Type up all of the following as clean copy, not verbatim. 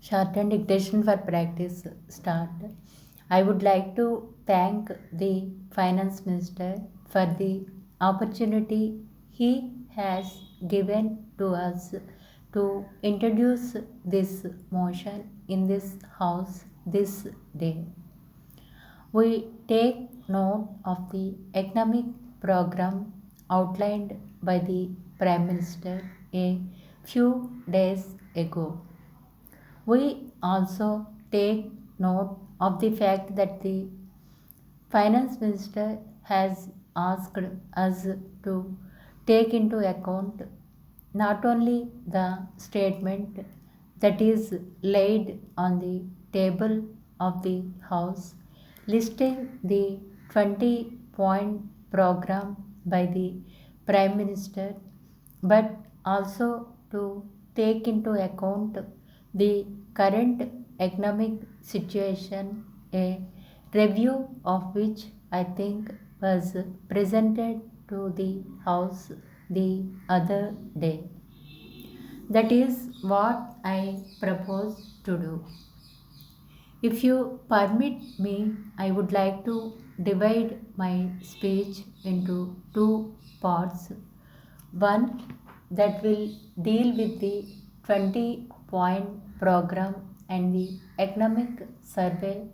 Shorthand dictation for practice start. I would like to thank the Finance Minister for the opportunity he has given to us to introduce this motion in this House this day. We take note of the economic program outlined by the Prime Minister a few days ago. We also take note of the fact that the Finance Minister has asked us to take into account not only the statement that is laid on the table of the House listing the 20-point program by the Prime Minister, but also to take into account the current economic situation, a review of which I think was presented to the House the other day. That is what I propose to do. If you permit me, I would like to divide my speech into two parts. One that will deal with the 20-point program and the economic survey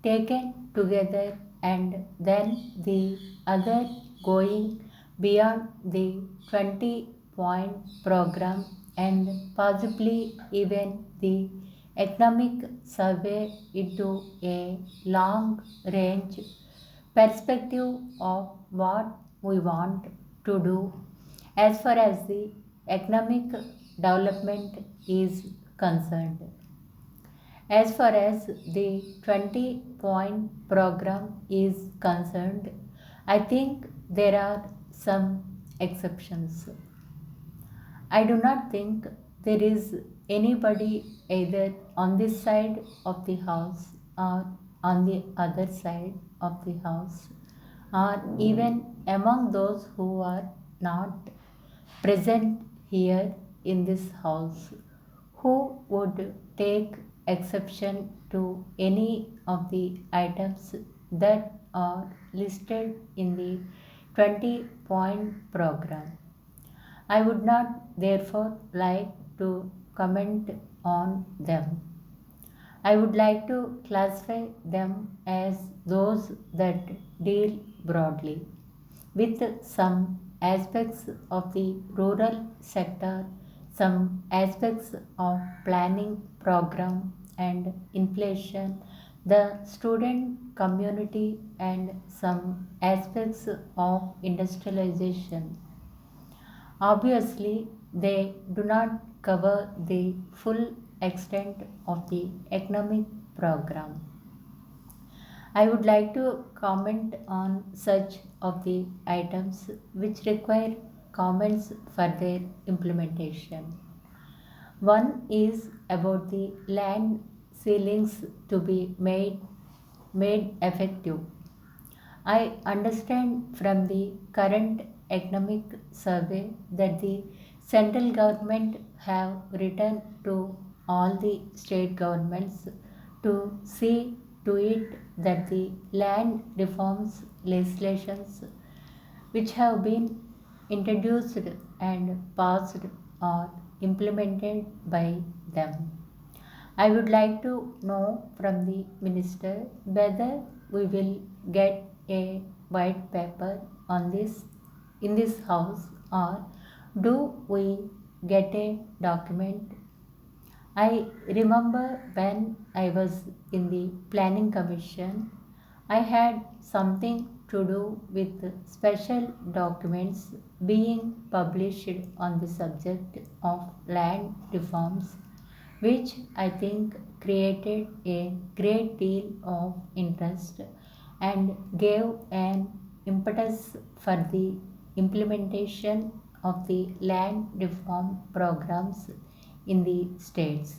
taken together, and then the other going beyond the 20-point program and possibly even the economic survey into a long range perspective of what we want to do as far as the economic development is concerned. As far as the 20-point program is concerned, I think there are some exceptions. I do not think there is anybody either on this side of the house or on the other side of the house, or even among those who are not present here in this house, who would take exception to any of the items that are listed in the 20-point program. I would not therefore like to comment on them. I would like to classify them as those that deal broadly with some aspects of the rural sector, some aspects of planning program and inflation, the student community, and some aspects of industrialization. Obviously, they do not cover the full extent of the economic program. I would like to comment on such of the items which require comments for their implementation. One is about the land ceilings to be made effective. I understand from the current economic survey that the central government have written to all the state governments to see to it that the land reforms legislations which have been introduced and passed or implemented by them. I would like to know from the minister whether we will get a white paper on this in this house, or do we get a document. I remember when I was in the planning commission, I had something to do with special documents being published on the subject of land reforms, which I think created a great deal of interest and gave an impetus for the implementation of the land reform programs in the states.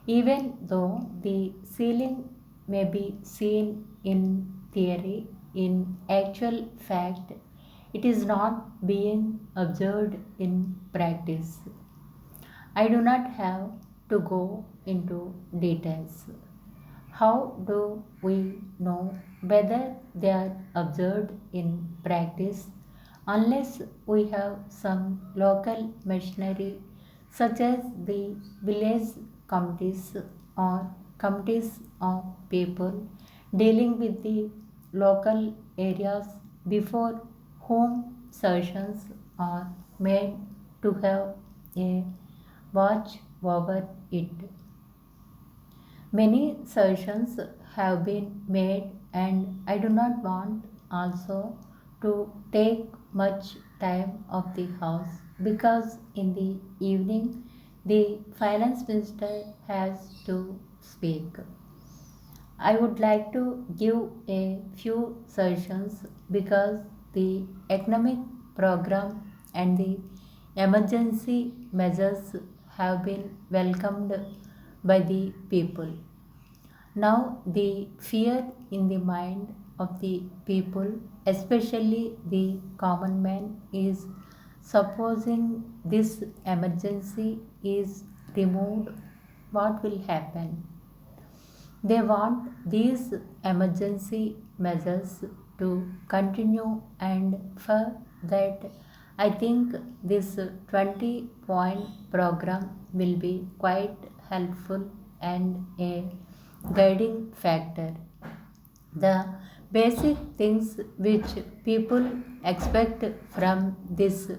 Even though the ceiling may be seen in theory, in actual fact, it is not being observed in practice. I do not have to go into details. How do we know whether they are observed in practice unless we have some local machinery such as the village committees or committees of people dealing with the local areas before whom sessions are made to have a watch over it. Many suggestions have been made, and I do not want also to take much time of the House because in the evening the Finance Minister has to speak. I would like to give a few suggestions because the economic program and the emergency measures have been welcomed by the people. Now, the fear in the mind of the people, especially the common man, is supposing this emergency is removed, what will happen? They want these emergency measures to continue, and for that, I think this 20-point program will be quite helpful and a guiding factor. The basic things which people expect from this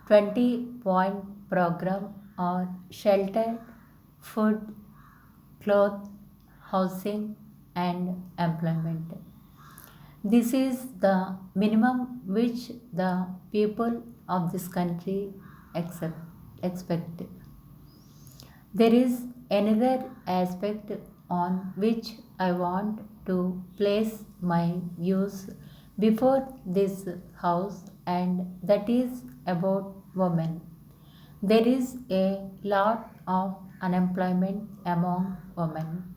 20-point program are shelter, food, clothes, housing, and employment. This is the minimum which the people of this country accept, expect. There is another aspect on which I want to place my views before this house, and that is about women. There is a lot of unemployment among women.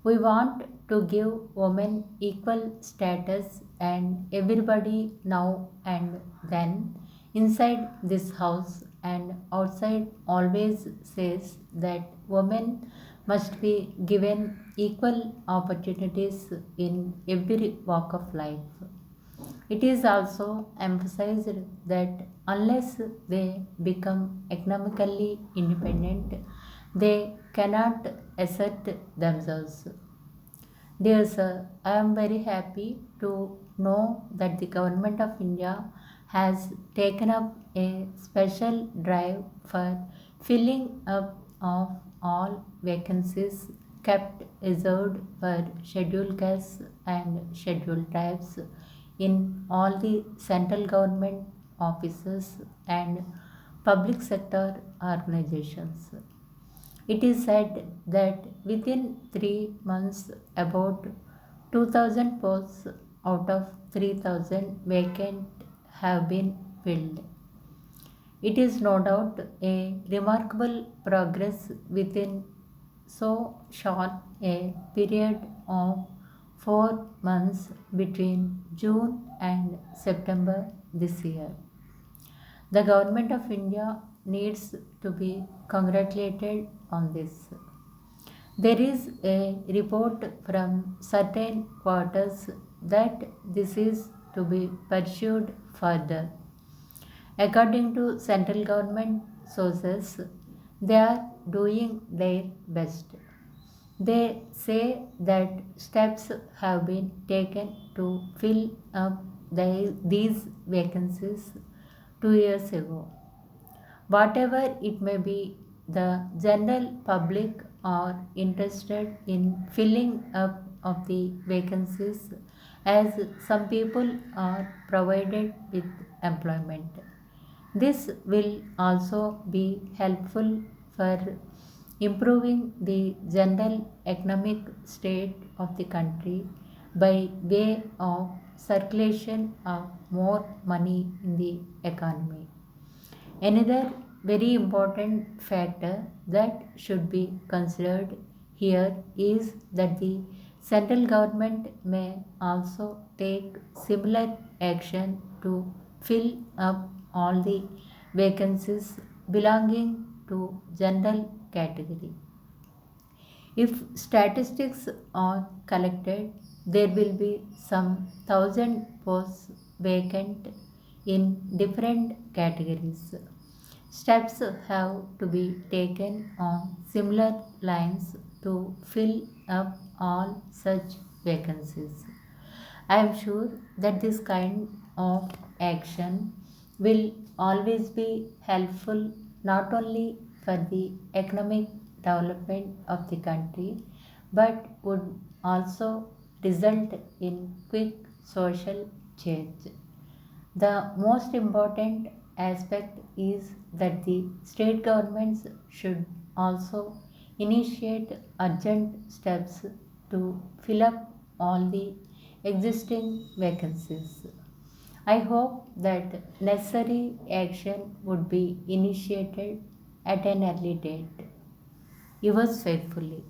We want to give women equal status, and everybody now and then inside this house and outside always says that women must be given equal opportunities in every walk of life. It is also emphasized that unless they become economically independent, they cannot assert themselves. Dear sir, I am very happy to know that the Government of India has taken up a special drive for filling up of all vacancies kept reserved for scheduled castes and scheduled tribes in all the central government offices and public sector organizations. It is said that within 3 months, about 2000 posts out of 3000 vacant have been filled. It is no doubt a remarkable progress within so short a period of 4 months between June and September this year. The Government of India needs to be congratulated on this. There is a report from certain quarters that this is to be pursued further. According to central government sources, they are doing their best. They say that steps have been taken to fill up these vacancies 2 years ago. Whatever it may be, the general public are interested in filling up of the vacancies as some people are provided with employment. This will also be helpful for improving the general economic state of the country by way of circulation of more money in the economy. Another very important factor that should be considered here is that the central government may also take similar action to fill up all the vacancies belonging to general category. If statistics are collected, there will be some 1,000 posts vacant in different categories. Steps have to be taken on similar lines to fill up all such vacancies. I am sure that this kind of action will always be helpful not only for the economic development of the country but would also result in quick social change. The most important aspect is that the state governments should also initiate urgent steps to fill up all the existing vacancies. I hope that necessary action would be initiated at an early date. Yours faithfully.